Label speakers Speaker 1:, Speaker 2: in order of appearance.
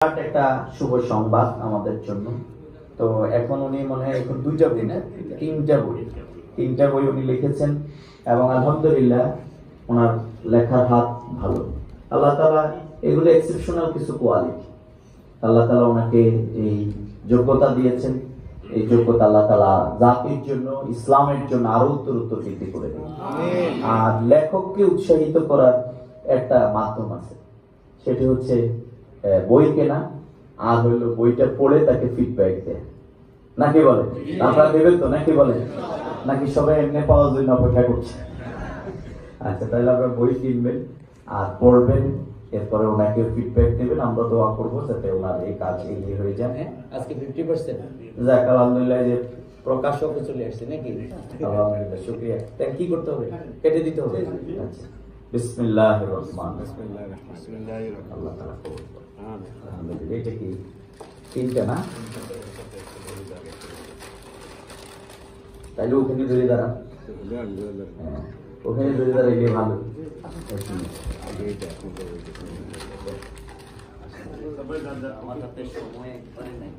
Speaker 1: একটা শুভ সংবাদ আমাদের জন্য। তো এখন উনি মনে হয় এখন দুইটা বই না তিনটা বই উনি লিখেছেন এবং আলহামদুলিল্লাহ ওনার লেখার হাত ভালো। আল্লাহ তাআলা এগুলো এক্সেপশনাল কিছু কোয়ালিটি আল্লাহ তাআলা ওনাকে এই যোগ্যতা দিয়েছেন। এই যোগ্যতা আল্লাহ তাআলা জাতির জন্য, ইসলামের জন্য আরো উত্তরোত্তর বৃদ্ধি করে দিন। আর লেখককে উৎসাহিত করার একটা মাধ্যম আছে, সেটি হচ্ছে বই কেনা আর হইলো বইটা পড়ে তাকে ফিডব্যাক দেয়। নাকি বলে আপনারা দেবেন তো? নাকি বলে নাকি সবাই এমনি পাওয়ার জন্য অপেক্ষা করছে? আচ্ছা, তাহলে আপনারা বই কিনবেন আর পড়বেন, এরপরে ওনাকে ফিডব্যাক দেবেন। আমরা দোয়া করবো যাতে ওনার এই কাজ এগিয়ে হয়ে যায়।
Speaker 2: আজকে 50%
Speaker 1: যাক আলহামদুলিল্লাহ, যে
Speaker 2: প্রকাশক চলে আসছে নাকি?
Speaker 1: আলহামদুলিল্লাহ, শুকরিয়া। তাই কি করতে হবে? কেটে দিতে হবে। আচ্ছা, বিসমিল্লাহির রহমানির রহিম। আল্লাহ তাআলা কবুল করুন। আলহামদুলিল্লাহ। এটা কি তিনটা না? তাইলে ওখানে ধরে দাঁড়ান। হ্যাঁ, ওখানে ধরে দাঁড়াইলে ভালো।
Speaker 2: আমার হাতে সময় একবারে নাই।